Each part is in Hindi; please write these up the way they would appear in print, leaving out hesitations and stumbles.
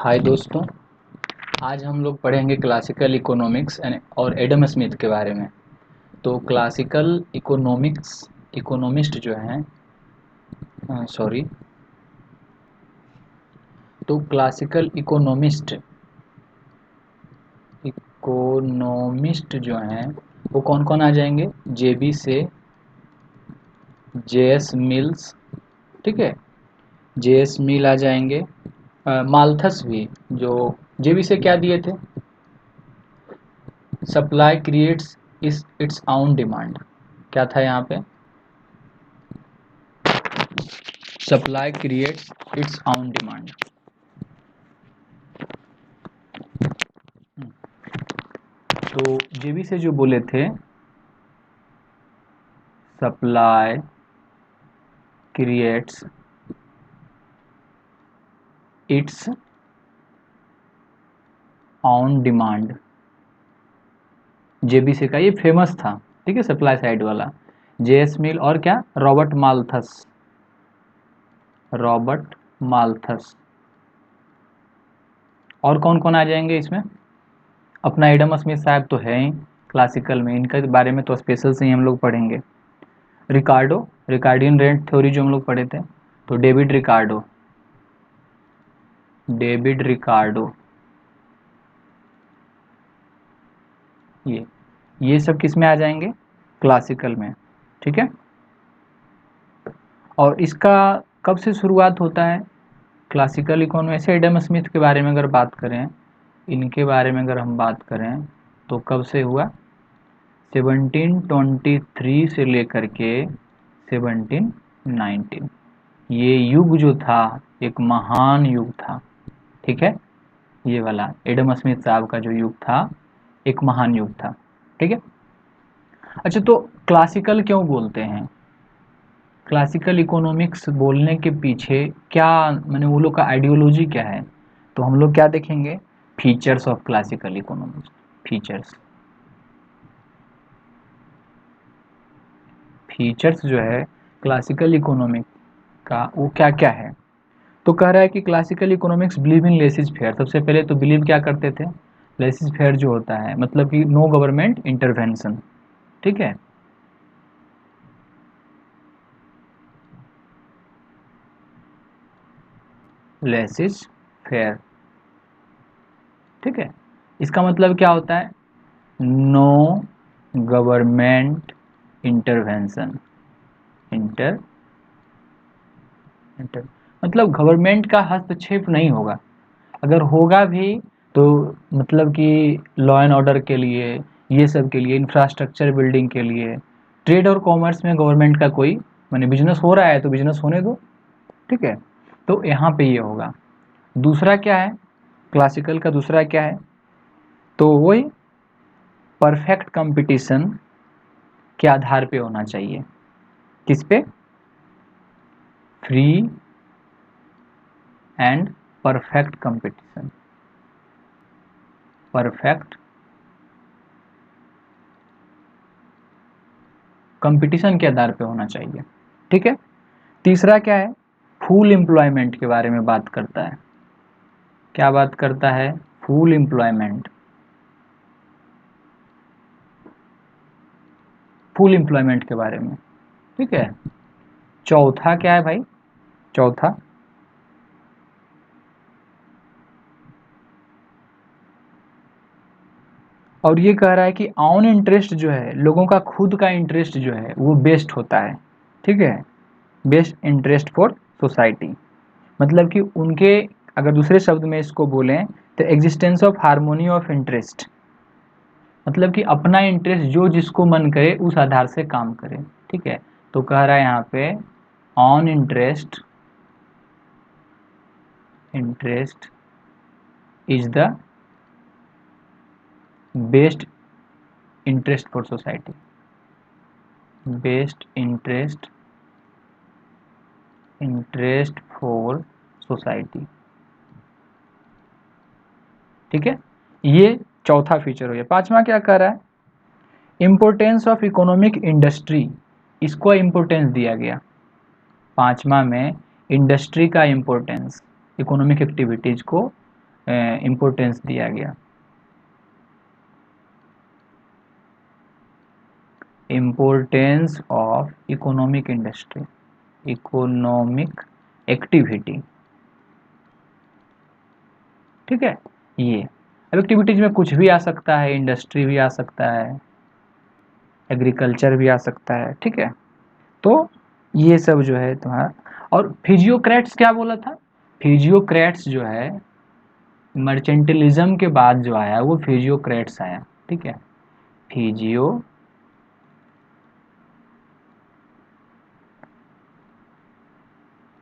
हाय दोस्तों। आज हम लोग पढ़ेंगे क्लासिकल इकोनॉमिक्स और एडम स्मिथ के बारे में। तो क्लासिकल इकोनॉमिस्ट जो हैं, सॉरी, तो क्लासिकल इकोनॉमिस्ट जो हैं वो कौन कौन आ जाएंगे? जेबी से, जेएस मिल्स, ठीक है, जेएस मिल आ जाएंगे। माल्थस भी, जो जेबी से क्या दिए थे? Supply creates is its own demand. क्या था यहाँ पे? Supply creates its own demand. तो जेबी से जो बोले थे, supply creates its own demand, JB से का ये फेमस था, ठीक है, सप्लाई साइड वाला। जेएस मिल और क्या, रॉबर्ट माल्थस। और कौन कौन आ जाएंगे इसमें? अपना एडम स्मिथ साहब तो है ही क्लासिकल में, इनके बारे में तो स्पेशल से ही हम लोग पढ़ेंगे। रिकार्डियन रेंट थ्योरी जो हम लोग पढ़े थे, तो डेविड रिकार्डो, ये सब किस में आ जाएंगे? क्लासिकल में, ठीक है। और इसका कब से शुरुआत होता है क्लासिकल इकोनॉमी? ऐसे एडम स्मिथ के बारे में अगर बात करें, इनके बारे में अगर हम बात करें तो कब से हुआ? 1723 से लेकर के 1719। ये युग जो था एक महान युग था, ठीक है। ये वाला एडम स्मिथ साहब का जो युग था एक महान युग था, ठीक है। अच्छा, तो क्लासिकल क्यों बोलते हैं? क्लासिकल इकोनॉमिक्स बोलने के पीछे क्या, मैंने वो लोग का आइडियोलॉजी क्या है? तो हम लोग क्या देखेंगे? Features of classical economics. Features जो है क्लासिकल इकोनॉमिक का, वो क्या क्या है? तो कह रहा है कि classical economics believe in laces fair. सबसे पहले तो बिलीव क्या करते थे? लेसिस फेयर जो होता है मतलब कि नो गवर्नमेंट इंटरवेंशन, ठीक है। लेसिस फेयर, ठीक है। इसका मतलब क्या होता है? No government intervention. Inter inter मतलब गवर्नमेंट का हस्तक्षेप नहीं होगा। अगर होगा भी तो मतलब कि लॉ एंड ऑर्डर के लिए, ये सब के लिए, इंफ्रास्ट्रक्चर बिल्डिंग के लिए। ट्रेड और कॉमर्स में गवर्नमेंट का कोई, माने बिजनेस हो रहा है तो बिजनेस होने दो, ठीक है। तो यहाँ पे ये होगा। दूसरा क्या है क्लासिकल का? दूसरा क्या है? तो वही परफेक्ट कंपटीशन के आधार पे होना चाहिए। किस पे? Free and perfect competition. Perfect competition के आधार पे होना चाहिए, ठीक है। तीसरा क्या है? फुल एम्प्लॉयमेंट के बारे में बात करता है। क्या बात करता है? Full employment. फुल एम्प्लॉयमेंट के बारे में, ठीक है। चौथा क्या है भाई? चौथा, और ये कह रहा है कि ऑन इंटरेस्ट जो है, लोगों का खुद का इंटरेस्ट जो है वो बेस्ट होता है, ठीक है। बेस्ट इंटरेस्ट फॉर सोसाइटी, मतलब कि उनके, अगर दूसरे शब्द में इसको बोलें तो existence of harmony of interest, मतलब कि अपना इंटरेस्ट जो जिसको मन करे उस आधार से काम करे, ठीक है। तो कह रहा है यहाँ पे on interest is the best interest for society. Best interest for society, ठीक है। ये चौथा फीचर हो गया। पांचवा क्या कह रहा है? इम्पोर्टेंस ऑफ इकोनॉमिक इंडस्ट्री, इसको इम्पोर्टेंस दिया गया। पांचवा में इंडस्ट्री का इम्पोर्टेंस, इकोनॉमिक एक्टिविटीज को इम्पोर्टेंस दिया गया। Importance of economic industry, economic activity, ठीक है। ये अब एक्टिविटीज में कुछ भी आ सकता है, इंडस्ट्री भी आ सकता है, एग्रीकल्चर भी आ सकता है, ठीक है। तो ये सब जो है तुम्हारा। और फिजियोक्रेट्स क्या बोला था? फिजियोक्रेट्स जो है मर्चेंटलिज्म के बाद जो आया वो फिजियोक्रेट्स आया, ठीक है। फिजियो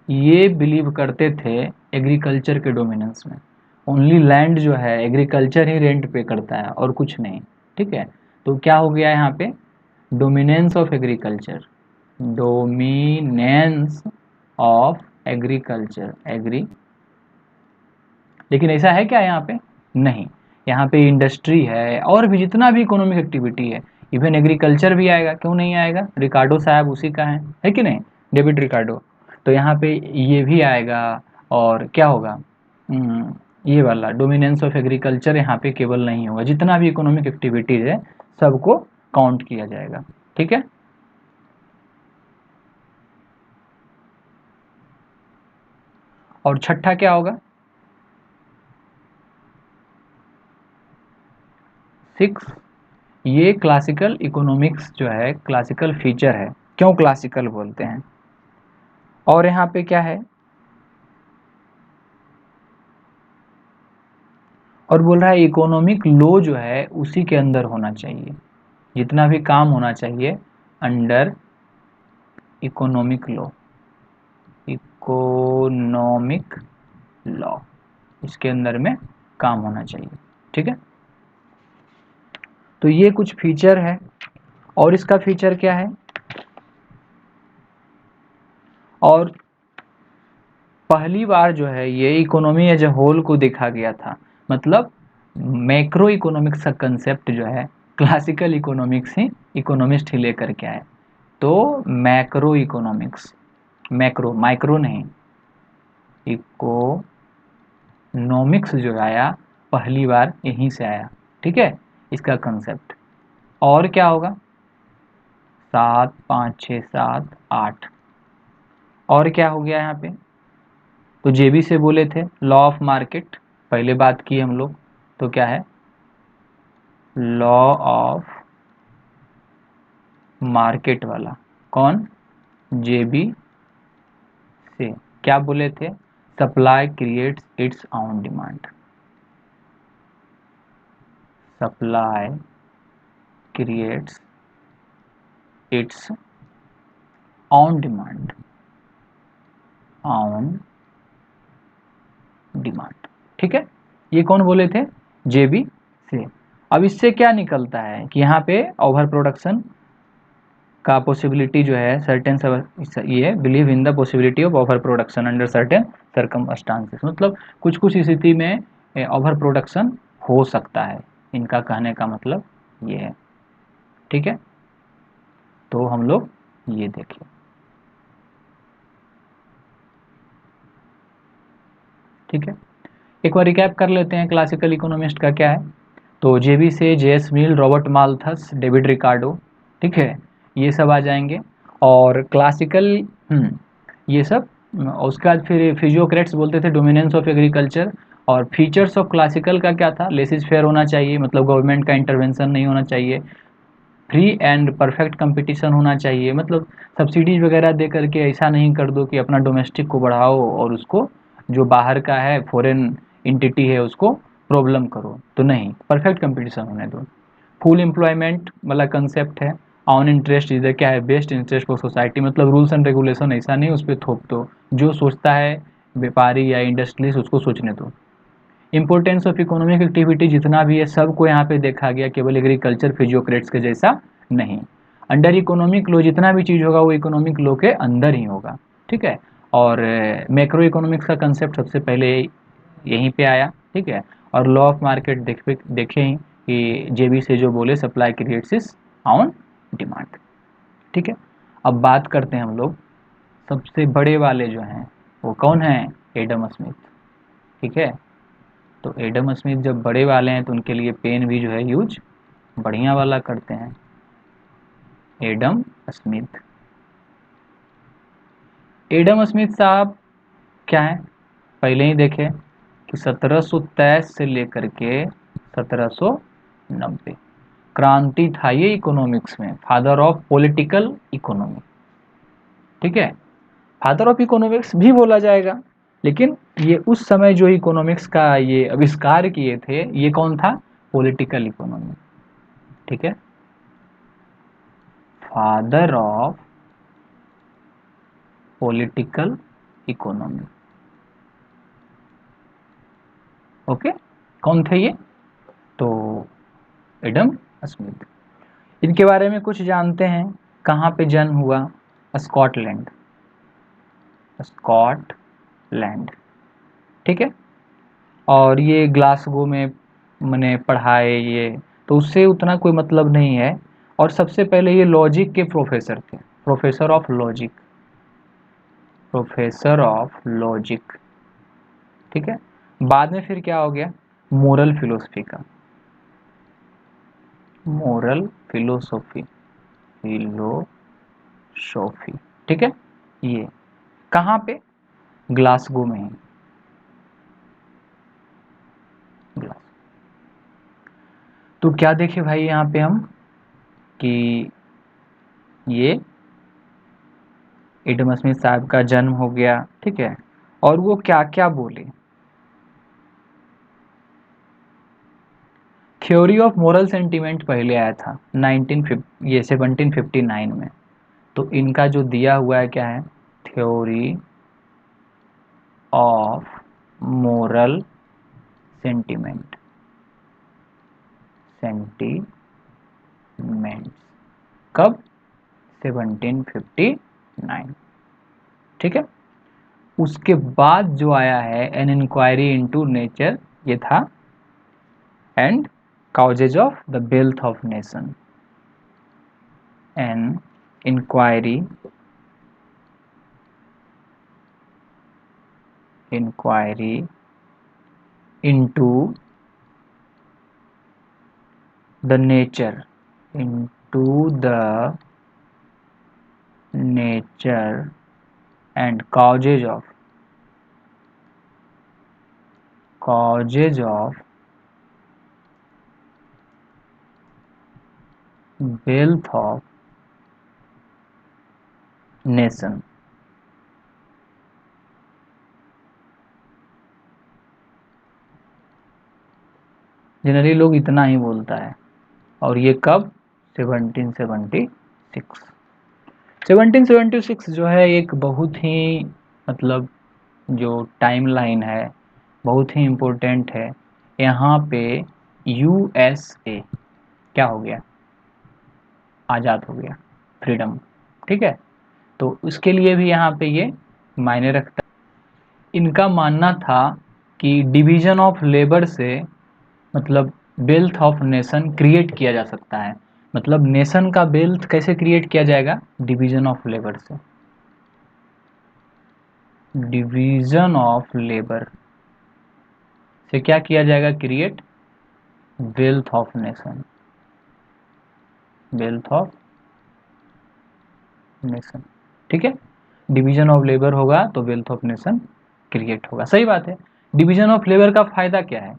ये बिलीव करते थे एग्रीकल्चर के डोमिनेंस में, ओनली लैंड जो है एग्रीकल्चर ही रेंट पे करता है और कुछ नहीं, ठीक है। तो क्या हो गया यहाँ पे? Dominance of agriculture, dominance of agriculture, agri. लेकिन ऐसा है क्या यहाँ पे? नहीं। यहाँ पे इंडस्ट्री है और भी जितना भी इकोनॉमिक एक्टिविटी है, इवन एग्रीकल्चर भी आएगा, क्यों नहीं आएगा? रिकार्डो साहब उसी का है कि नहीं, डेविड रिकार्डो। तो यहाँ पे ये भी आएगा। और क्या होगा? ये वाला डोमिनेंस ऑफ एग्रीकल्चर यहाँ पे केवल नहीं होगा, जितना भी इकोनॉमिक एक्टिविटीज है सबको काउंट किया जाएगा, ठीक है। और छठा क्या होगा? 6, ये क्लासिकल इकोनॉमिक्स जो है क्लासिकल फीचर है। क्यों क्लासिकल बोलते हैं? और यहाँ पे क्या है? और बोल रहा है इकोनॉमिक लॉ जो है उसी के अंदर होना चाहिए, जितना भी काम होना चाहिए under economic law, economic law इसके अंदर में काम होना चाहिए, ठीक है। तो ये कुछ फीचर है। और इसका फीचर क्या है? और पहली बार जो है ये इकोनॉमी एज ए होल को देखा गया था, मतलब मैक्रो इकोनॉमिक्स का कंसेप्ट जो है क्लासिकल इकोनॉमिक्स ही इकोनॉमिस्ट ही लेकर के आए। तो मैक्रो इकोनॉमिक्स, मैक्रो, माइक्रो नहीं, इकोनॉमिक्स जो आया पहली बार यहीं से आया, ठीक है, इसका कंसेप्ट। और क्या होगा? 7, 5, 6, 7, 8। और क्या हो गया यहाँ पे? तो जेबी से बोले थे लॉ ऑफ मार्केट, पहले बात की हम लोग। तो क्या है? लॉ ऑफ मार्केट वाला कौन? जेबी से क्या बोले थे? Supply creates its own demand, supply creates its own demand, on demand, ठीक है। ये कौन बोले थे? जेबी से। अब इससे क्या निकलता है कि यहाँ पे ओवर प्रोडक्शन का पॉसिबिलिटी जो है सर्टेन, ये believe in the possibility of over production under certain circumstances, मतलब कुछ कुछ स्थिति में ओवर प्रोडक्शन हो सकता है, इनका कहने का मतलब ये है, ठीक है। तो हम लोग ये देखिए, ठीक है। एक बार रिकैप कर लेते हैं क्लासिकल इकोनॉमिस्ट का क्या है। तो जेबी से जेएस मिल, रॉबर्ट माल्थस, डेविड रिकार्डो, ठीक है, ये सब आ जाएंगे। और क्लासिकल ये सब, उसके बाद फिर फिजियोक्रेट्स बोलते थे डोमिनेंस ऑफ एग्रीकल्चर। और फीचर्स ऑफ क्लासिकल का क्या था? लेसिस फेयर होना चाहिए, मतलब गवर्नमेंट का इंटरवेंशन नहीं होना चाहिए, फ्री एंड परफेक्ट कंपटीशन होना चाहिए, मतलब सब्सिडीज वगैरह दे करके ऐसा नहीं कर दो कि अपना डोमेस्टिक को बढ़ाओ और उसको जो बाहर का है फॉरेन इंटिटी है उसको प्रॉब्लम करो, तो नहीं, परफेक्ट कंपटीशन होने दो। फुल एम्प्लॉयमेंट वाला कंसेप्ट है। ऑन इंटरेस्ट इधर क्या है? बेस्ट इंटरेस्ट फॉर सोसाइटी, मतलब रूल्स एंड रेगुलेशन ऐसा नहीं उस पर थोप दो, जो सोचता है व्यापारी या इंडस्ट्रियलिस्ट उसको सोचने दो। इंपॉर्टेंस ऑफ इकोनॉमिक एक्टिविटी जितना भी है सबको यहाँ पे देखा गया, केवल एग्रीकल्चर फिजियोक्रेट्स के जैसा नहीं। अंडर इकोनॉमिक लॉ जितना भी चीज़ होगा वो इकोनॉमिक लॉ के अंदर ही होगा, ठीक है। और मैक्रो इकोनॉमिक्स का कंसेप्ट सबसे पहले यहीं पे आया, ठीक है। और लॉ ऑफ मार्केट देखे ही कि जेबी से जो बोले supply creates is on demand, ठीक है। अब बात करते हैं हम लोग सबसे बड़े वाले जो हैं, वो कौन है? एडम स्मिथ, ठीक है। तो एडम स्मिथ जब बड़े वाले हैं तो उनके लिए पेन भी जो है यूज बढ़िया वाला करते हैं, एडम स्मिथ। एडम स्मिथ साहब क्या है, पहले ही देखे कि 1723 से लेकर के 1790 क्रांति था ये इकोनॉमिक्स में, फादर ऑफ पॉलिटिकल इकोनॉमी। ठीक है, फादर ऑफ इकोनॉमिक्स भी बोला जाएगा, लेकिन ये उस समय जो इकोनॉमिक्स का ये आविष्कार किए थे ये कौन था, पॉलिटिकल इकोनॉमी। ठीक है, father of political economy. Okay, कौन थे ये, तो एडम स्मिथ। इनके बारे में कुछ जानते हैं, कहाँ पे जन्म हुआ, स्कॉटलैंड, स्कॉटलैंड। ठीक है, और ये ग्लासगो में मैंने पढ़ाए ये, तो उससे उतना कोई मतलब नहीं है। और सबसे पहले ये लॉजिक के प्रोफेसर थे, professor of logic, professor of logic. ठीक है, बाद में फिर क्या हो गया, मोरल फिलोसफी का, मोरल फिलोसॉफी, फिलोसॉफी। ठीक है, ये कहाँ पे, ग्लासगो में ही, ग्लास। तो क्या देखे भाई यहाँ पे हम कि ये एडम स्मिथ साहब का जन्म हो गया। ठीक है, और वो क्या क्या बोले, थ्योरी ऑफ मोरल सेंटीमेंट पहले आया था 1759 में। तो इनका जो दिया हुआ है क्या है, theory of moral sentiment, sentiment कब, 1759। ठीक है, उसके बाद जो आया है एन इंक्वायरी इनटू नेचर, ये था, and causes of the wealth of nation, an inquiry into the nature, into the nature and causes of wealth of nation। Generally लोग इतना ही बोलता है, और ये कब, 1776। 1776 जो है एक बहुत ही मतलब जो टाइम लाइन है बहुत ही इम्पोर्टेंट है। यहाँ पे यूएसए क्या हो गया, आज़ाद हो गया, फ्रीडम। ठीक है, तो उसके लिए भी यहाँ पे ये मायने रखता है। इनका मानना था कि डिवीजन ऑफ लेबर से मतलब वेल्थ ऑफ नेशन क्रिएट किया जा सकता है। मतलब नेशन का वेल्थ कैसे क्रिएट किया जाएगा, डिवीजन ऑफ लेबर से, डिवीजन ऑफ लेबर से क्या किया जाएगा, create wealth of nation, wealth of nation. ठीक है, डिवीजन ऑफ लेबर होगा तो वेल्थ ऑफ नेशन क्रिएट होगा, सही बात है। डिवीजन ऑफ लेबर का फायदा क्या है,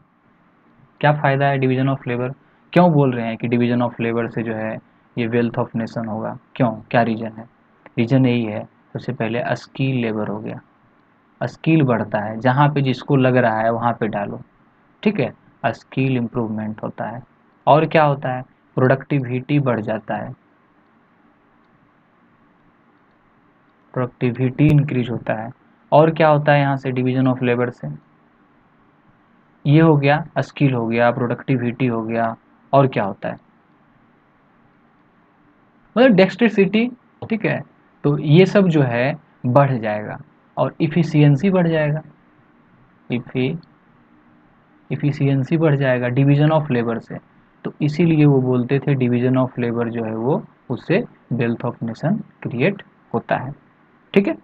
क्या फायदा है डिवीजन ऑफ लेबर, क्यों बोल रहे हैं कि डिवीजन ऑफ लेबर से जो है ये वेल्थ ऑफ नेशन होगा, क्यों, क्या रीजन है, रीजन यही है, सबसे पहले स्किल लेबर हो गया, स्किल बढ़ता है, जहाँ पे जिसको लग रहा है वहाँ पे डालो। ठीक है, स्किल इम्प्रूवमेंट होता है, और क्या होता है, प्रोडक्टिविटी बढ़ जाता है, प्रोडक्टिविटी इंक्रीज होता है। और क्या होता है यहाँ से डिवीजन ऑफ लेबर से, ये हो गया, स्किल हो गया, प्रोडक्टिविटी हो गया, और क्या होता है, मतलब डेक्स्ट्रिसिटी। ठीक है, तो ये सब जो है बढ़ जाएगा और इफिशियंसी बढ़ जाएगा, इफिशियंसी बढ़ जाएगा डिवीजन ऑफ लेबर से। तो इसीलिए वो बोलते थे डिवीजन ऑफ लेबर जो है वो उससे वेल्थ ऑफ नेशन क्रिएट होता है। ठीक है,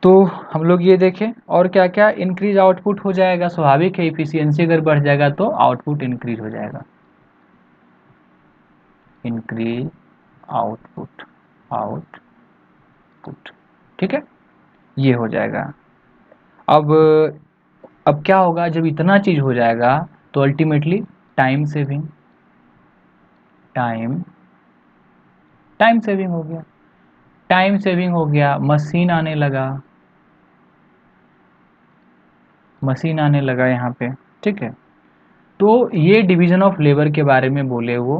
तो हम लोग ये देखें और क्या क्या इंक्रीज आउटपुट हो जाएगा। स्वाभाविक है, इफिशियंसी अगर बढ़ जाएगा तो आउटपुट इंक्रीज हो जाएगा। इंक्रीज आउटपुट, आउटपुट, ठीक है, ये हो जाएगा। अब क्या होगा, जब इतना चीज हो जाएगा तो ultimately time saving, time saving हो गया, टाइम सेविंग हो गया, मशीन आने लगा, मशीन आने लगा यहाँ पे, ठीक है। तो ये डिवीजन ऑफ लेबर के बारे में बोले वो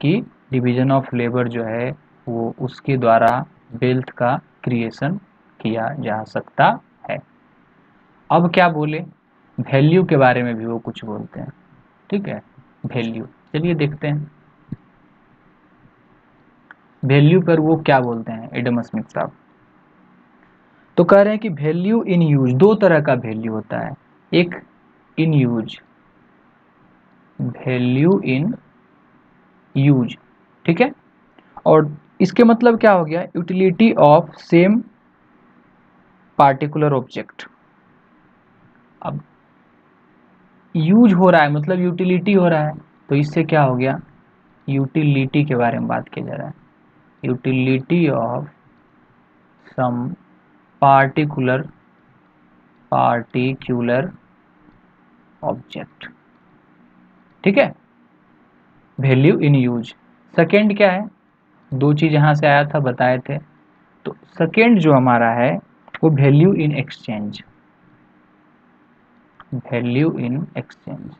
कि डिवीजन ऑफ लेबर जो है वो उसके द्वारा वेल्थ का क्रिएशन किया जा सकता है। अब क्या बोले, वैल्यू के बारे में भी वो कुछ बोलते हैं, ठीक है। वैल्यू, चलिए देखते हैं वैल्यू पर वो क्या बोलते हैं एडम स्मिथ साहब। तो कह रहे हैं कि वैल्यू इन यूज, दो तरह का वैल्यू होता है, एक in use, value in use, ठीक है। और इसके मतलब क्या हो गया, utility of same particular object. अब यूज हो रहा है मतलब यूटिलिटी हो रहा है, तो इससे क्या हो गया, यूटिलिटी के बारे में बात किया जा रहा है। Utility of some particular object, ठीक है, वैल्यू इन यूज। सेकेंड क्या है, दो चीज यहां से आया था बताए थे, तो सेकेंड जो हमारा है वो value in exchange, value in exchange.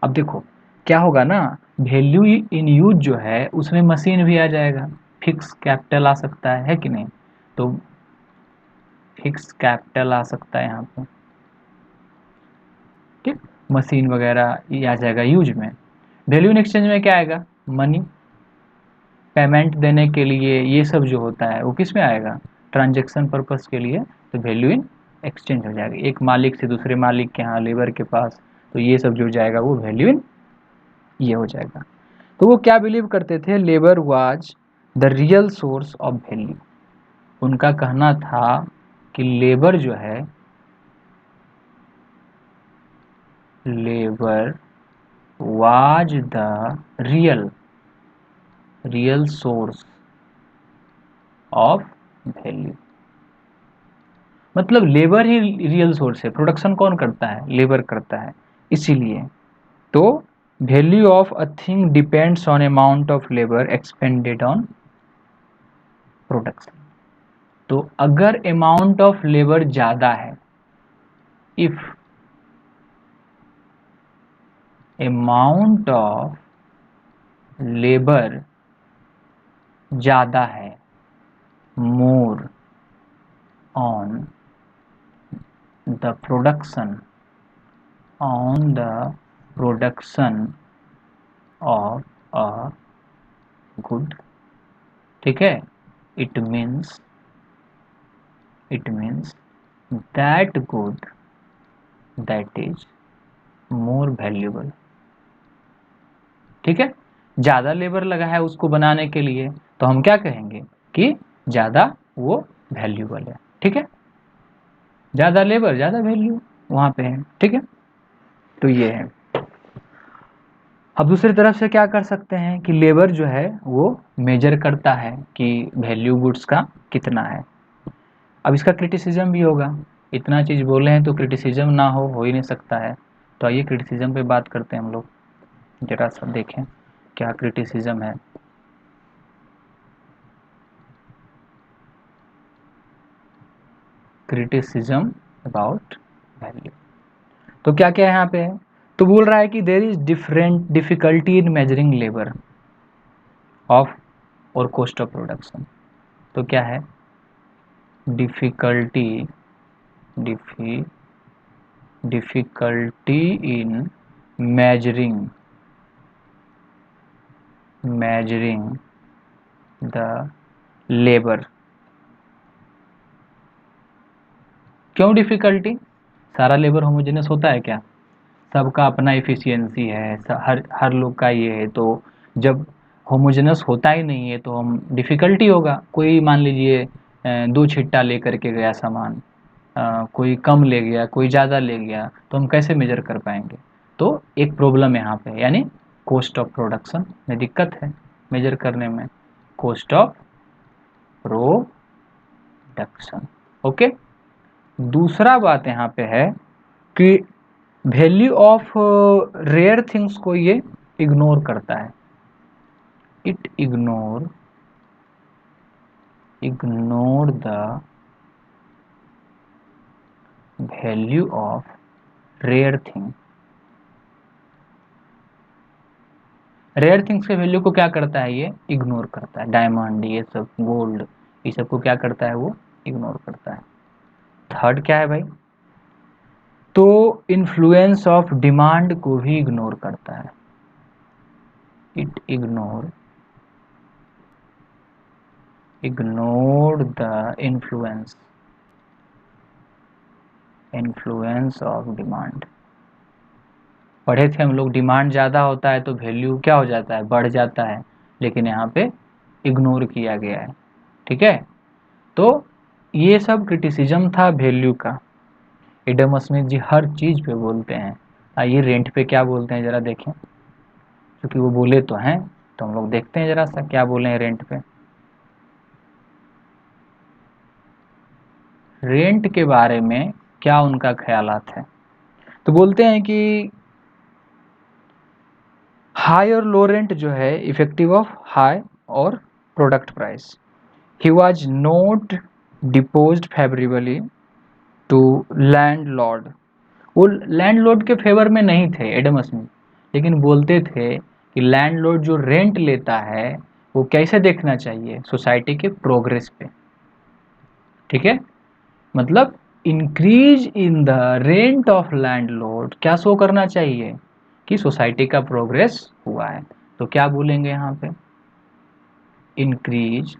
अब देखो क्या होगा ना, वैल्यू इन यूज जो है उसमें मशीन भी आ जाएगा, फिक्स कैपिटल आ सकता है कि नहीं, तो फिक्स कैपिटल आ सकता है यहाँ पे, ठीक, मशीन वगैरह ये आ जाएगा यूज में। वैल्यू इन एक्सचेंज में क्या आएगा, मनी, पेमेंट देने के लिए ये सब जो होता है वो किस में आएगा, ट्रांजेक्शन पर्पस के लिए, तो वैल्यू इन एक्सचेंज हो जाएगा, एक मालिक से दूसरे मालिक के यहाँ लेबर के पास, तो ये सब जो जाएगा वो वैल्यू इन ये हो जाएगा। तो वो क्या बिलीव करते थे, labour was the real source of value. उनका कहना था कि लेबर जो है, labour was the real source of value, मतलब लेबर ही रियल सोर्स है, प्रोडक्शन कौन करता है, लेबर करता है, इसीलिए। तो value of a thing depends on amount of labour expanded on production. तो अगर अमाउंट ऑफ लेबर ज्यादा है, इफ अमाउंट ऑफ लेबर ज्यादा है, more on the production, on the production of a good, ठीक है, it means that good that is more valuable, ठीक है। ज्यादा लेबर लगा है उसको बनाने के लिए, तो हम क्या कहेंगे कि ज्यादा वो वैल्यूएबल है, ठीक है, ज्यादा लेबर ज्यादा वैल्यू वहां पे है, ठीक है। तो ये है। अब दूसरी तरफ से क्या कर सकते हैं कि लेबर जो है वो मेजर करता है कि वैल्यू गुड्स का कितना है। अब इसका क्रिटिसिज्म भी होगा, इतना चीज बोले हैं तो क्रिटिसिज्म ना हो ही नहीं सकता है। तो आइए क्रिटिसिज्म पे बात करते हैं हम लोग, जरा सा देखें क्या क्रिटिसिज्म है। क्रिटिसिज्म अबाउट वैल्यू, तो क्या क्या यहाँ पे है, तो बोल रहा है कि there is different difficulty in measuring labour of और कॉस्ट ऑफ प्रोडक्शन। तो क्या है, difficulty difficulty in measuring the labor। क्यों डिफिकल्टी, सारा लेबर होमोजेनस होता है क्या, सबका अपना इफिशियंसी है, हर लोग का ये है, तो जब होमोजेनस होता ही नहीं है तो हम डिफिकल्टी होगा। कोई मान लीजिए दो छिट्टा लेकर के गया सामान, कोई कम ले गया, कोई ज़्यादा ले गया, तो हम कैसे मेजर कर पाएंगे? तो एक प्रॉब्लम यहाँ पे, यानी कॉस्ट ऑफ प्रोडक्शन में दिक्कत है मेजर करने में, कॉस्ट ऑफ प्रोडक्शन। ओके। दूसरा बात यहाँ पे है कि वैल्यू ऑफ रेयर थिंग्स को ये इग्नोर करता है, it ignore the value of rare thing. Rare things के वैल्यू को क्या करता है? ये इग्नोर करता है। डायमंड, ये सब, गोल्ड, ये सब को क्या करता है? वो इग्नोर करता है। थर्ड क्या है भाई? तो इन्फ्लुएंस ऑफ डिमांड को भी इग्नोर करता है, it ignore the influence of demand. पढ़े थे हम लोग, डिमांड ज़्यादा होता है तो वैल्यू क्या हो जाता है? बढ़ जाता है, लेकिन यहाँ पे इग्नोर किया गया है। ठीक है, तो ये सब क्रिटिसिज्म था वैल्यू का। एडम स्मिथ जी हर चीज़ पे बोलते हैं। आइए रेंट पे क्या बोलते हैं ज़रा देखें, क्योंकि वो बोले तो हैं, तो हम लोग देखते हैं ज़रा सा क्या बोले हैं रेंट पे। रेंट के बारे में क्या उनका ख्यालात है? तो बोलते हैं कि हाई और लो रेंट जो है इफेक्टिव ऑफ हाई और product price. He was not disposed favourably to landlord. वो लैंडलॉर्ड के फेवर में नहीं थे एडम स्मिथ, लेकिन बोलते थे कि लैंडलॉर्ड जो रेंट लेता है वो कैसे देखना चाहिए? सोसाइटी के प्रोग्रेस पे। ठीक है, मतलब increase in the rent of landlord क्या शो करना चाहिए? कि सोसाइटी का प्रोग्रेस हुआ है। तो क्या बोलेंगे यहाँ पे? Increase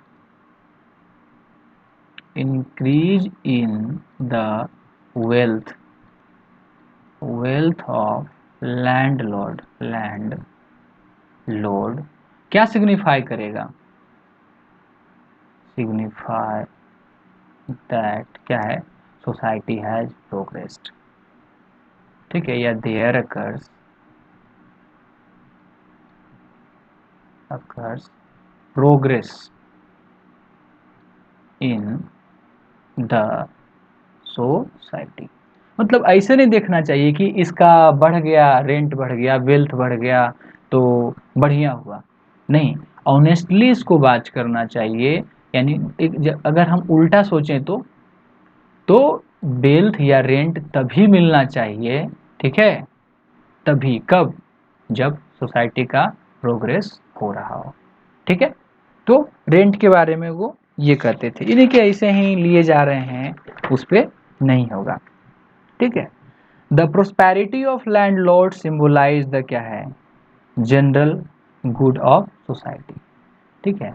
in the wealth of landlord क्या सिग्निफाई करेगा? सिग्निफाई दैट क्या है? Society has progressed. ठीक है, या there occurs progress in the society. मतलब ऐसे नहीं देखना चाहिए कि इसका बढ़ गया, रेंट बढ़ गया, वेल्थ बढ़ गया तो बढ़िया हुआ। नहीं, ऑनेस्टली इसको बात करना चाहिए। यानी अगर हम उल्टा सोचें तो वेल्थ या रेंट तभी मिलना चाहिए, ठीक है, तभी, कब? जब सोसाइटी का प्रोग्रेस हो रहा हो। ठीक है, तो रेंट के बारे में वो ये कहते थे। इन्हीं के ऐसे ही लिए जा रहे हैं, उस पर नहीं होगा। ठीक है, the prosperity of landlord symbolise the क्या है? General good of society. ठीक है,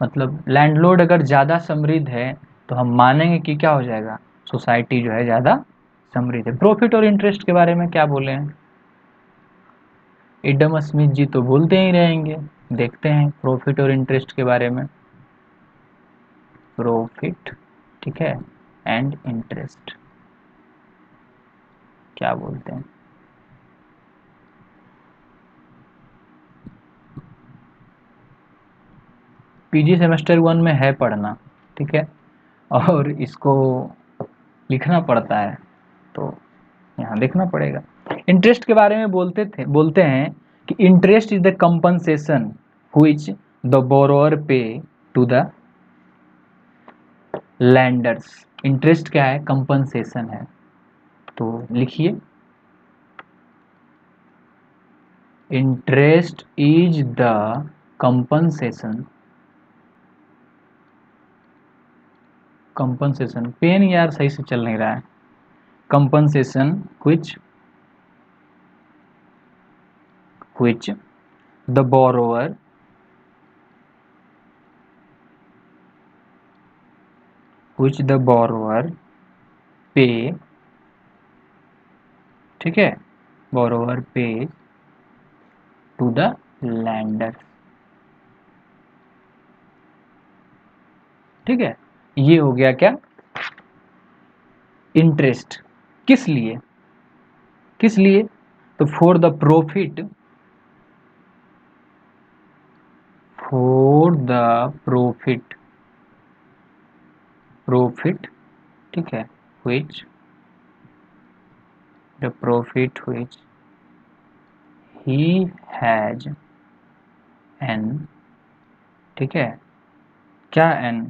मतलब लैंडलॉर्ड अगर ज़्यादा समृद्ध है तो हम मानेंगे कि क्या हो जाएगा? सोसाइटी जो है ज़्यादा समृद्ध है। प्रॉफिट और इंटरेस्ट के बारे में क्या बोले हैं? एडम स्मिथ जी तो बोलते ही रहेंगे। देखते हैं प्रॉफिट और इंटरेस्ट के बारे में। प्रॉफिट, ठीक है, एंड इंटरेस्ट क्या बोलते हैं? पीजी सेमेस्टर 1 में है पढ़ना, ठीक है, और इसको लिखना पड़ता है, तो यहाँ देखना पड़ेगा। इंटरेस्ट के बारे में बोलते हैं कि interest is the compensation which the borrower pay to the lenders. Interest क्या है? कंपनसेशन है। तो लिखिए, interest is the compensation pen यार सही से चल नहीं रहा है। कंपनसेशन which the borrower पे, ठीक है, बोरोवर पे टू द लैंडर। ठीक है, ये हो गया क्या, इंटरेस्ट। किस लिए, किस लिए, तो for the profit, for the profit, profit, ठीक है, which, the profit which he has an, ठीक है, क्या an,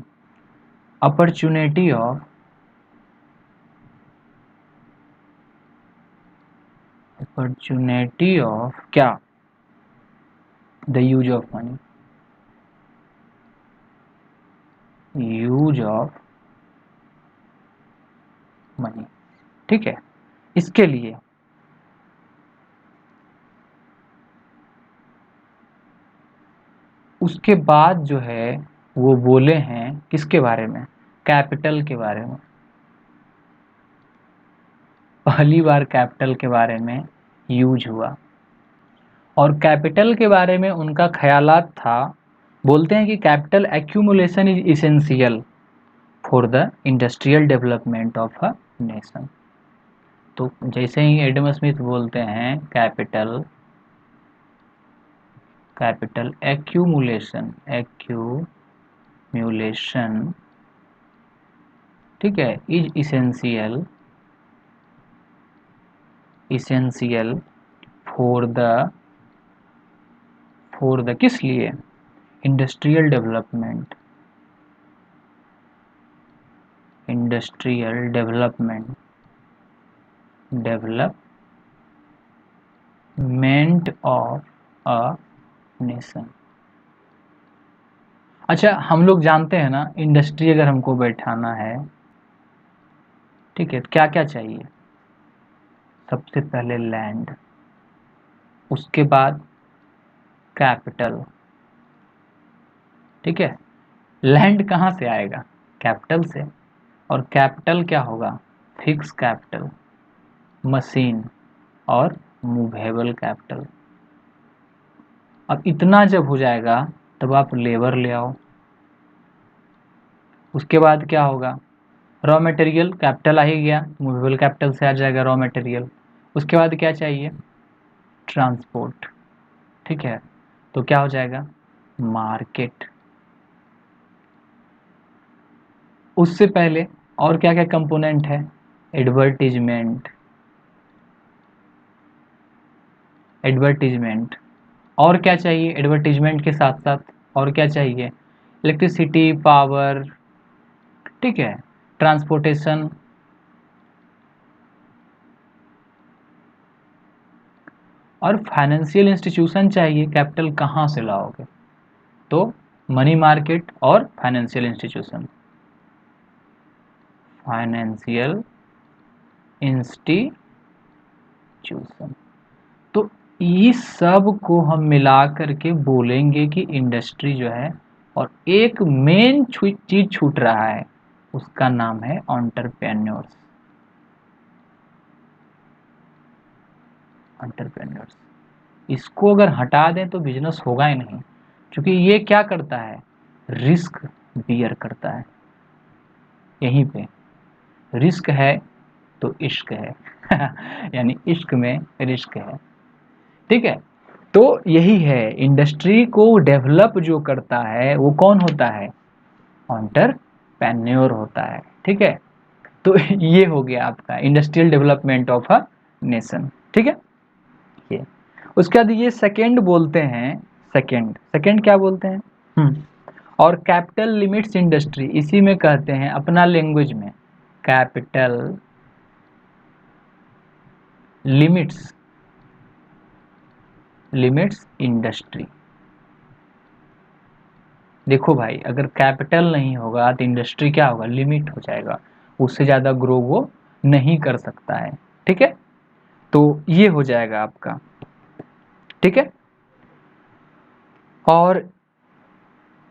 opportunity of, opportunity of क्या, the use of money, use of money, ठीक है, इसके लिए। उसके बाद जो है वो बोले हैं किसके बारे में, कैपिटल के बारे में, पहली बार कैपिटल के बारे में यूज हुआ। और कैपिटल के बारे में उनका ख्यालात था, बोलते हैं कि capital accumulation is essential for the industrial development of a nation. तो जैसे ही एडम स्मिथ बोलते हैं कैपिटल, कैपिटल एक्यूमुलेशन, एक्यूमुलेशन, ठीक है, is essential, essential for the, for the किस लिए, industrial development, industrial development, development of a nation. अच्छा, हम लोग जानते हैं ना, इंडस्ट्री अगर हमको बैठाना है, ठीक है, तो क्या क्या चाहिए, सबसे पहले लैंड, उसके बाद कैपिटल, ठीक है, लैंड कहाँ से आएगा, कैपिटल से, और कैपिटल क्या होगा, फिक्स कैपिटल, मशीन और मूवेबल कैपिटल। अब इतना जब हो जाएगा तब आप लेबर ले आओ, उसके बाद क्या होगा, रॉ मटेरियल, कैपिटल आ ही गया, मूवेबल कैपिटल से आ जाएगा रॉ मटेरियल। उसके बाद क्या चाहिए, ट्रांसपोर्ट, ठीक है, तो क्या हो जाएगा, मार्केट। उससे पहले और क्या क्या कंपोनेंट है, एडवर्टीजमेंट, एडवर्टीजमेंट, और क्या चाहिए एडवर्टीजमेंट के साथ साथ, और क्या चाहिए, इलेक्ट्रिसिटी, पावर, ठीक है, ट्रांसपोर्टेशन, और फाइनेंशियल इंस्टीट्यूशन चाहिए। कैपिटल कहाँ से लाओगे, तो मनी मार्केट और फाइनेंशियल इंस्टीट्यूशन, फाइनेंशियल इंस्टीट्यूशन। तो इस सब को हम मिला करके बोलेंगे कि इंडस्ट्री जो है, और एक मेन चीज छूट रहा है, उसका नाम है एंटरप्रेन्योर्स, एंटरप्रेन्योर्स। इसको अगर हटा दें तो बिजनेस होगा ही नहीं, क्योंकि ये क्या करता है, रिस्क बियर करता है। यहीं पे रिस्क है तो इश्क है यानी इश्क में रिस्क है, ठीक है। तो यही है, इंडस्ट्री को डेवलप जो करता है वो कौन होता है, एंटरप्रेन्योर होता है, ठीक है। तो ये हो गया आपका industrial development of a nation, ठीक है। ये उसके बाद ये सेकंड बोलते हैं, सेकंड, सेकंड क्या बोलते हैं, और कैपिटल लिमिट्स इंडस्ट्री, इसी में कहते हैं अपना लैंग्वेज में, कैपिटल लिमिट्स, लिमिट्स इंडस्ट्री। देखो भाई, अगर कैपिटल नहीं होगा तो इंडस्ट्री क्या होगा, लिमिट हो जाएगा, उससे ज़्यादा ग्रो वो नहीं कर सकता है, ठीक है। तो ये हो जाएगा आपका, ठीक है। और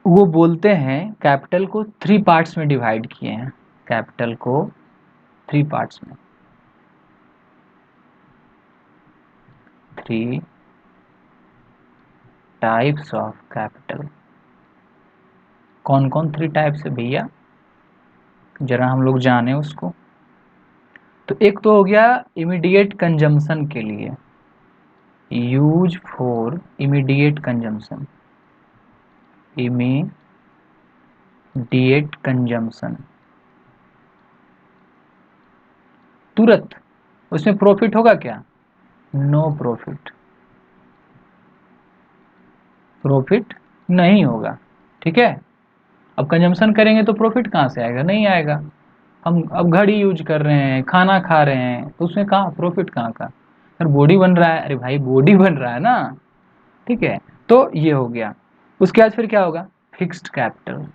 वो बोलते हैं कैपिटल को थ्री पार्ट्स में डिवाइड किए हैं, कैपिटल को थ्री पार्ट्स में, थ्री टाइप्स ऑफ कैपिटल। कौन कौन थ्री टाइप्स है भैया, जरा हम लोग जाने उसको। तो एक तो हो गया इमीडिएट कंजम्पशन के लिए, use for immediate consumption, immediate consumption, तुरंत। उसमें प्रॉफिट होगा क्या? नो प्रॉफिट, प्रॉफिट नहीं होगा। ठीक है, अब कंजम्पशन करेंगे तो प्रॉफिट कहाँ से आएगा? नहीं आएगा। हम अब घड़ी यूज कर रहे हैं, खाना खा रहे हैं, तो उसमें कहाँ प्रॉफिट, कहाँ का? अगर बॉडी बन रहा है, अरे भाई बॉडी बन रहा है ना। ठीक है, तो ये हो गया। उसके बाद फिर क्या होगा? Fixed capital,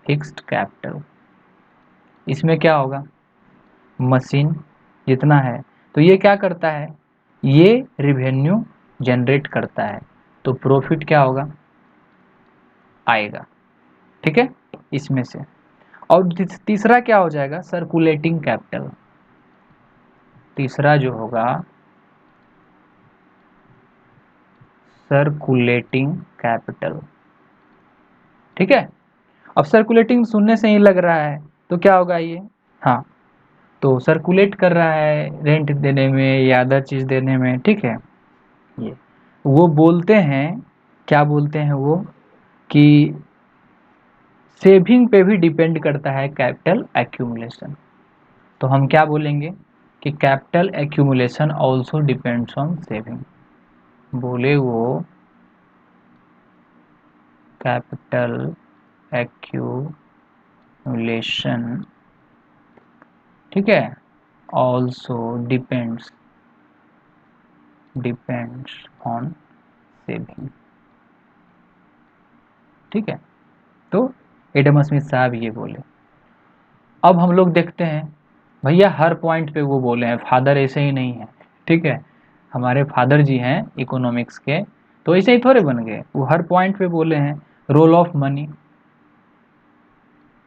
fixed capital. इसमें क्या होगा? मशीन जितना है, तो ये क्या करता है? ये रिवेन्यू जनरेट करता है, तो प्रॉफिट क्या होगा? आएगा। ठीक है, इसमें से। और तीसरा क्या हो जाएगा? Circulating capital. तीसरा जो होगा सर्कुलेटिंग कैपिटल। ठीक है, अब सर्कुलेटिंग सुनने से ही लग रहा है, तो क्या होगा ये? हाँ, तो सर्कुलेट कर रहा है रेंट देने में या अदर चीज देने में। ठीक है, ये वो बोलते हैं, क्या बोलते हैं वो, कि सेविंग पे भी डिपेंड करता है कैपिटल एक्यूमुलेशन। तो हम क्या बोलेंगे कि capital accumulation also depends on saving. बोले वो कैपिटल एक्यूमुलेशन, ठीक है, ऑल्सो डिपेंड्स ऑन सेविंग। ठीक है, तो एडम स्मिथ साहब ये बोले। अब हम लोग देखते हैं, भैया हर पॉइंट पे वो बोले हैं, फादर ऐसे ही नहीं है। ठीक है, हमारे फादर जी हैं इकोनॉमिक्स के, तो ऐसे ही थोड़े बन गए, वो हर पॉइंट पे बोले हैं। Role of money,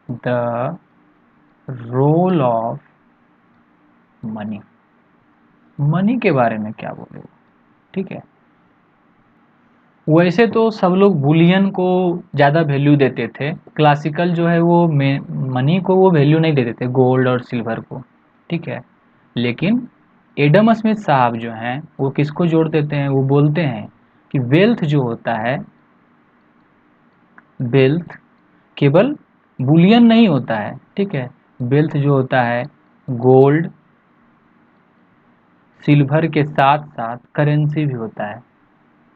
the role of money, money के बारे में क्या बोले। ठीक है, वैसे तो सब लोग बुलियन को ज़्यादा वैल्यू देते थे, क्लासिकल जो है वो मनी को वो वैल्यू नहीं देते थे, गोल्ड और सिल्वर को। ठीक है, लेकिन एडम स्मिथ साहब जो हैं वो किसको जोड़ देते हैं? वो बोलते हैं कि वेल्थ जो होता है, वेल्थ केवल बुलियन नहीं होता है। ठीक है, वेल्थ जो होता है गोल्ड सिल्वर के साथ साथ करेंसी भी होता है।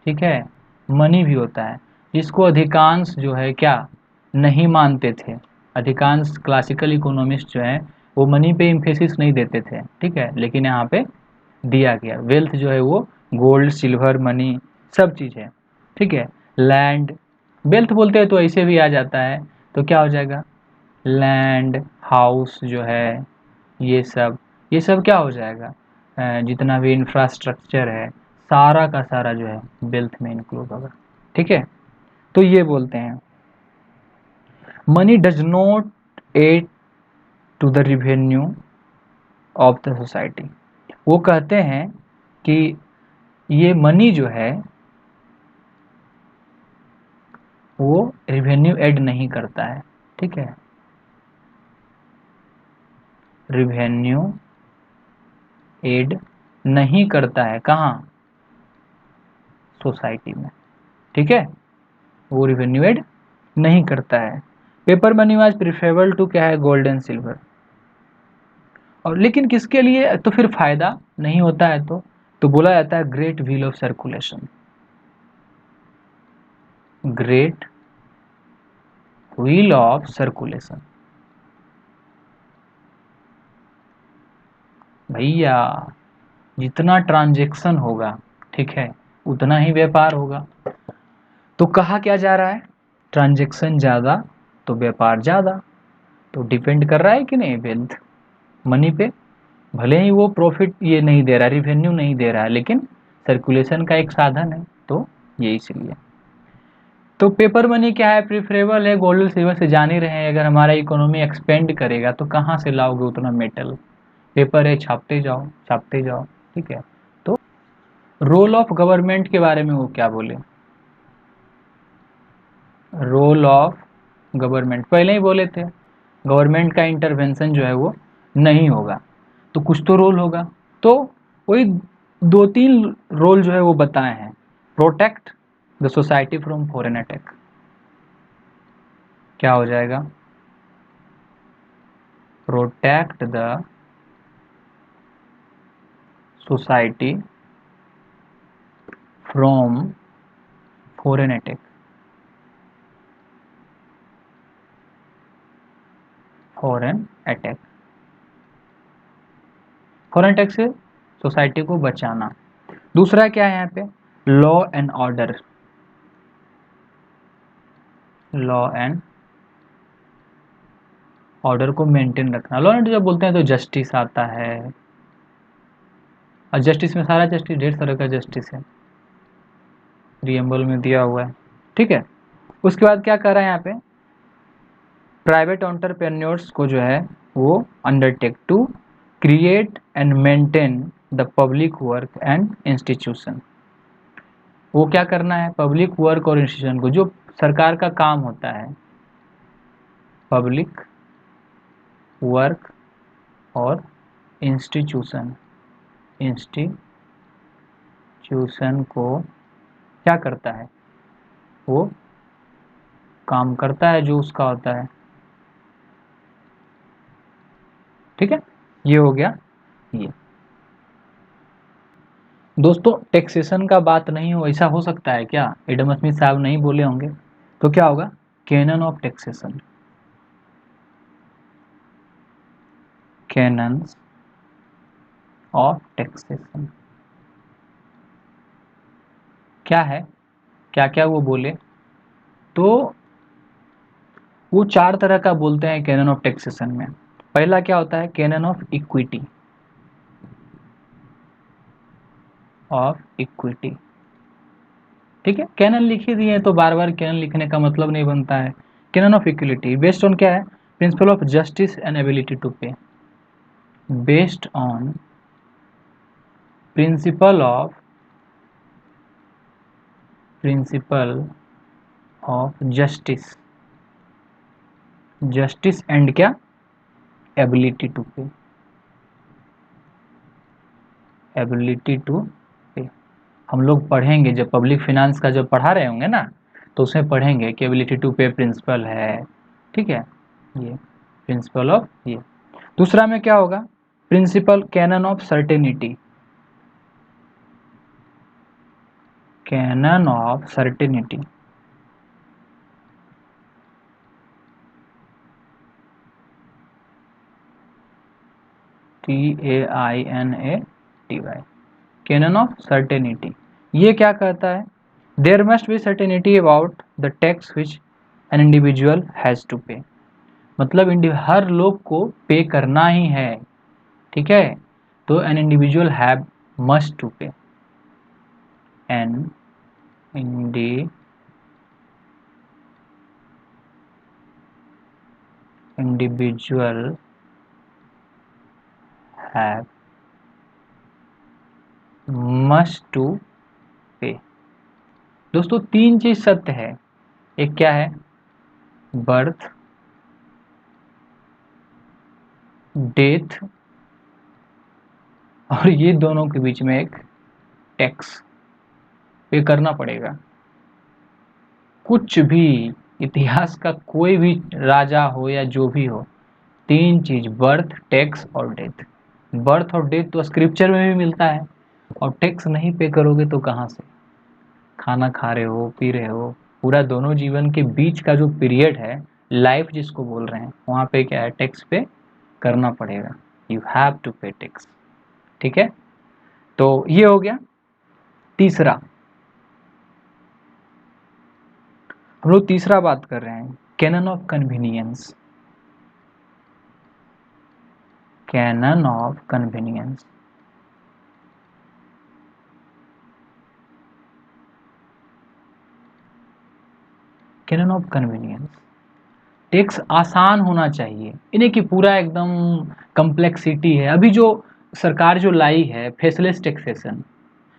ठीक है, मनी भी होता है, जिसको अधिकांश जो है क्या नहीं मानते थे। अधिकांश क्लासिकल इकोनॉमिस्ट जो है वो मनी पे इम्फेसिस नहीं देते थे। ठीक है, लेकिन यहाँ पे दिया गया, वेल्थ जो है वो गोल्ड सिल्वर मनी सब चीज़ है। ठीक है, लैंड, वेल्थ बोलते हैं तो ऐसे भी आ जाता है, तो क्या हो जाएगा? लैंड, हाउस जो है, ये सब क्या हो जाएगा? जितना भी इंफ्रास्ट्रक्चर है, सारा का सारा जो है वेल्थ में इंक्लूड होगा। ठीक है, तो ये बोलते हैं money does not add to the revenue of the society. वो कहते हैं कि ये मनी जो है वो रिवेन्यू ऐड नहीं करता है। ठीक है, रिवेन्यू ऐड नहीं करता है, कहाँ? सोसाइटी में। ठीक है, वो रिवेन्यू ऐड नहीं करता है। Paper money was preferable to क्या है? Gold and silver. और लेकिन किसके लिए तो फिर फायदा नहीं होता है? तो बोला जाता है great wheel of circulation, great wheel of circulation. भैया जितना ट्रांजैक्शन होगा, ठीक है, उतना ही व्यापार होगा। तो कहा क्या जा रहा है? ट्रांजैक्शन ज़्यादा तो व्यापार ज़्यादा। तो डिपेंड कर रहा है कि नहीं वेल्थ मनी पे। भले ही वो प्रॉफिट ये नहीं दे रहा, रिवेन्यू नहीं दे रहा है, लेकिन सर्कुलेशन का एक साधन है, तो ये इसलिए। तो पेपर मनी क्या है? प्रिफरेबल है गोल्ड सिल्वर से, जान ही रहे हैं। अगर हमारा इकोनॉमी एक्सपेंड करेगा तो कहाँ से लाओगे उतना मेटल? पेपर है, छापते जाओ छापते जाओ। ठीक है, तो रोल ऑफ गवर्नमेंट के बारे में वो क्या बोले? रोल ऑफ गवर्नमेंट पहले ही बोले थे, गवर्नमेंट का इंटरवेंशन जो है वो नहीं होगा, तो कुछ तो रोल होगा। तो वही 2-3 रोल जो है वो बताए हैं। Protect the society from foreign attack, क्या हो जाएगा? Protect the society from foreign attack, foreign attack, foreign attack से सोसाइटी को बचाना। दूसरा क्या है यहाँ पे? Law and order, law and order को मेंटेन रखना। लॉ एंड जब बोलते हैं तो जस्टिस आता है, और जस्टिस में सारा जस्टिस, ढेर सारे का जस्टिस है, प्रीएम्बल में दिया हुआ है, ठीक है। उसके बाद क्या कर रहा है यहाँ पे? प्राइवेट एंटरप्रेन्योर्स को जो है वो undertake to create and maintain the public work and institution. वो क्या करना है? पब्लिक वर्क और इंस्टीट्यूशन को, जो सरकार का काम होता है, पब्लिक वर्क और इंस्टीट्यूशन, इंस्टीट्यूशन को क्या करता है? वो काम करता है जो उसका होता है, ठीक है। ये हो गया ये। दोस्तों टैक्सेशन का बात नहीं हो, ऐसा हो सकता है क्या? एडम स्मिथ साहब नहीं बोले होंगे, तो क्या होगा? Canon of taxation, cannons of taxation क्या है? क्या क्या वो बोले? तो वो 4 तरह का बोलते हैं कैनन ऑफ टैक्सेशन में। पहला क्या होता है? Canon of equity, of equity, ठीक है। कैनन लिखी दिए तो बार बार कैनन लिखने का मतलब नहीं बनता है। Canon of equity based on क्या है? Principle of justice and ability to pay, based on principle of justice, justice and क्या? Ability to pay, ability to pay. हम लोग पढ़ेंगे जब पब्लिक फाइनेंस का जब पढ़ा रहे होंगे ना, तो उसमें पढ़ेंगे कि एबिलिटी टू पे प्रिंसिपल है, ठीक है। ये प्रिंसिपल ऑफ ये। दूसरा में क्या होगा? Principal canon of certainty, canon of certainty, TAINATY, canon of certainty. ये क्या कहता है? There must be certainty about the tax which an individual has to pay, मतलब हर लोग को पे करना ही है, ठीक है। तो an individual have must to pay, an individual have must to pay. दोस्तों 3 चीज सत्य है। एक क्या है? बर्थ, डेथ, और ये दोनों के बीच में एक टैक्स पे करना पड़ेगा। कुछ भी, इतिहास का कोई भी राजा हो या जो भी हो, 3 चीज, बर्थ, टैक्स और डेथ। बर्थ और डेथ तो स्क्रिप्चर में भी मिलता है, और टैक्स नहीं पे करोगे तो कहाँ से? खाना खा रहे हो, पी रहे हो, पूरा दोनों जीवन के बीच का जो पीरियड है, लाइफ जिसको बोल रहे हैं, वहां पे क्या है? टैक्स पे करना पड़ेगा। यू हैव टू पे टैक्स, ठीक है। तो ये हो गया। तीसरा, हम लोग तीसरा बात कर रहे हैं, canon of convenience, canon of convenience. Canon of convenience, tax आसान होना चाहिए, इन्हें कि पूरा एकदम कम्प्लेक्सिटी है। अभी जो सरकार जो लाई है फेसलेस टैक्सेशन,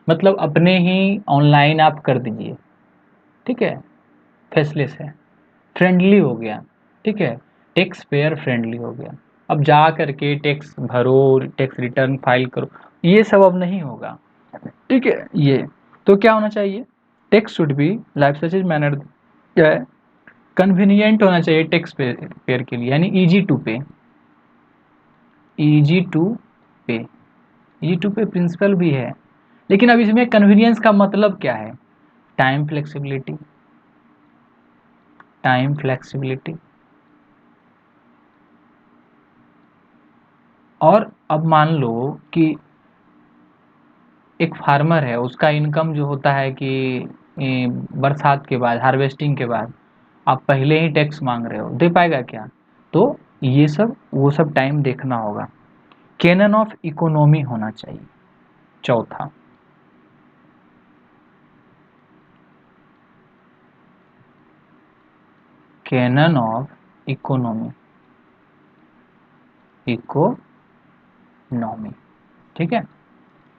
मतलब अपने ही ऑनलाइन आप कर दीजिए, ठीक है, फेसलेस है, फ्रेंडली हो गया, ठीक है। टैक्स पेयर फ्रेंडली हो गया। अब जा करके टैक्स भरो, टैक्स रिटर्न फाइल करो, ये सब अब नहीं होगा, ठीक है। ये तो क्या होना चाहिए, tax should B life such is manner, क्या है, कन्वीनियंट होना चाहिए टैक्स पेयर के लिए, यानी इजी टू पे, इजी टू पे, इजी टू पे प्रिंसिपल भी है, लेकिन अब इसमें कन्वीनियंस का मतलब क्या है, टाइम फ्लेक्सिबिलिटी, टाइम फ्लेक्सिबिलिटी। और अब मान लो कि एक फार्मर है, उसका इनकम जो होता है कि बरसात के बाद, हार्वेस्टिंग के बाद आप पहले ही टैक्स मांग रहे हो, दे पाएगा क्या? तो ये सब वो सब टाइम देखना होगा। कैनन ऑफ इकोनॉमी होना चाहिए चौथा। कैनन ऑफ इकोनॉमी, इकोनॉमी, ठीक है।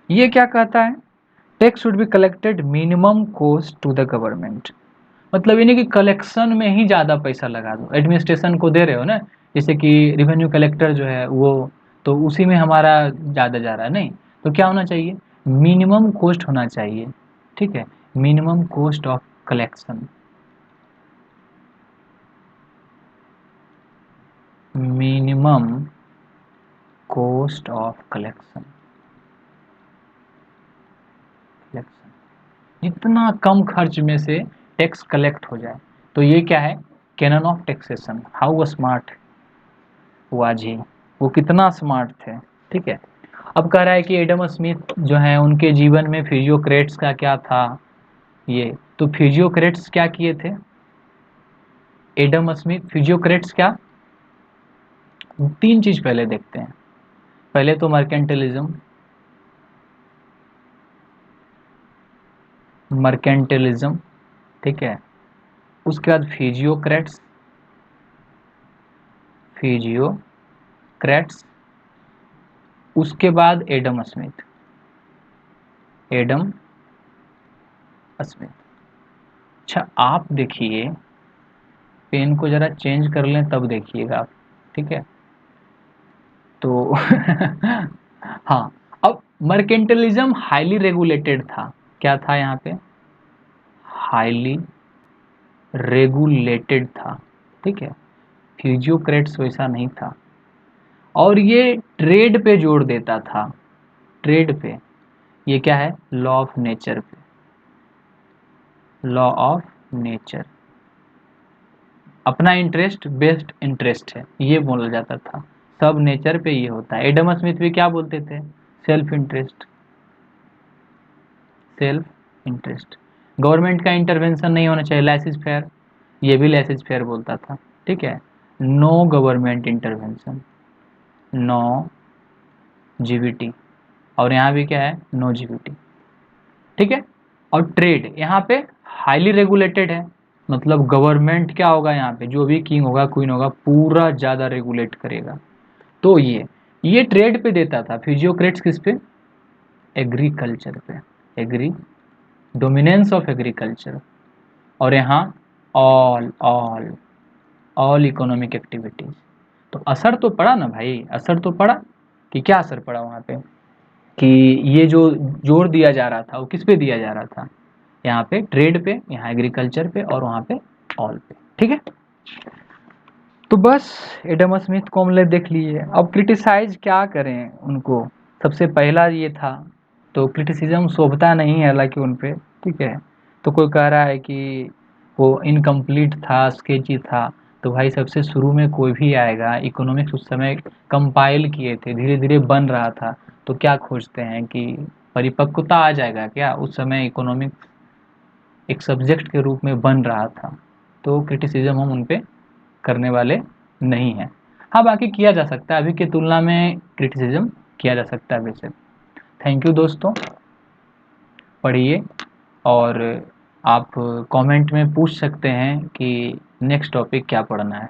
ये क्या कहता है, tax should be collected minimum cost to the government, मतलब ये नहीं कि कलेक्शन में ही ज़्यादा पैसा लगा दो, एडमिनिस्ट्रेशन को दे रहे हो ना, जैसे कि रिवेन्यू कलेक्टर जो है वो, तो उसी में हमारा ज़्यादा जा रहा है, नहीं। तो क्या होना चाहिए, मिनिमम कॉस्ट होना चाहिए, ठीक है, minimum cost of collection, minimum cost of collection, collection, जितना कम खर्च में से टैक्स कलेक्ट हो जाए, तो ये क्या है, canon of taxation. How smart was he, वो कितना स्मार्ट थे, ठीक है। अब कह रहा है कि एडम स्मिथ जो है उनके जीवन में फिजियोक्रेट्स का क्या था, ये तो फिजियोक्रेट्स क्या किए थे, एडम स्मिथ फिजियोक्रेट्स क्या, तीन चीज पहले देखते हैं। पहले तो मर्केंटलिज्म, मर्केंटलिज्म, ठीक है। उसके बाद फिजियोक्रेट्स, फिजियोक्रेट्स, उसके बाद एडम स्मिथ, एडम स्मिथ। अच्छा आप देखिए, पेन को जरा चेंज कर लें तब देखिएगा आप, ठीक है। तो हाँ, अब मर्केंटलिज्म हाईली रेगुलेटेड था, क्या था यहाँ पे, हाईली रेगुलेटेड था, ठीक है। फिजियोक्रेट्स वैसा नहीं था, और ये ट्रेड पे जोर देता था, ट्रेड पे, ये क्या है, लॉ ऑफ नेचर पे, लॉ ऑफ नेचर, अपना इंटरेस्ट बेस्ट इंटरेस्ट है, ये बोला जाता था, सब नेचर पे ये होता है। एडम स्मिथ भी क्या बोलते थे, self interest, self interest, government का इंटरवेंशन नहीं होना चाहिए, लाइसेंस फेयर, ये भी लाइसेंस फेयर बोलता था, ठीक है। नो गवर्नमेंट इंटरवेंशन, नो जीवीटी, और यहाँ भी क्या है, नो जीवीटी, ठीक है। और ट्रेड यहाँ पे हाईली रेगुलेटेड है, मतलब गवर्नमेंट क्या होगा यहाँ पे, जो भी किंग होगा क्वीन होगा पूरा ज़्यादा रेगुलेट करेगा। तो ये ट्रेड पे देता था, फिजियोक्रेट्स किस पे, एग्रीकल्चर पे, एग्री, डोमिनेंस ऑफ एग्रीकल्चर, और यहाँ all all all economic activities. तो असर तो पड़ा ना भाई, असर तो पड़ा, कि क्या असर पड़ा वहाँ पे, कि ये जो जोर दिया जा रहा था वो किस पे दिया जा रहा था, यहाँ पे ट्रेड पे, यहाँ एग्रीकल्चर पे, और वहाँ पे ऑल पे, ठीक है। तो बस एडम स्मिथ को हमने देख लिए। अब क्रिटिसाइज क्या करें उनको, सबसे पहला ये था, तो क्रिटिसिज्म शोभता नहीं है हालांकि उन पे, ठीक है। तो कोई कह रहा है कि वो इनकम्प्लीट था, स्केची था, तो भाई सबसे शुरू में कोई भी आएगा, इकोनॉमिक्स उस समय कंपाइल किए थे, धीरे धीरे बन रहा था, तो क्या खोजते हैं कि परिपक्वता आ जाएगा क्या, उस समय इकोनॉमिक्स एक सब्जेक्ट के रूप में बन रहा था, तो क्रिटिसिज्म हम उन पे करने वाले नहीं हैं। हाँ बाकी किया जा सकता है, अभी की तुलना में क्रिटिसिज्म किया जा सकता है वैसे। थैंक यू दोस्तों, पढ़िए, और आप कमेंट में पूछ सकते हैं कि नेक्स्ट टॉपिक क्या पढ़ना है।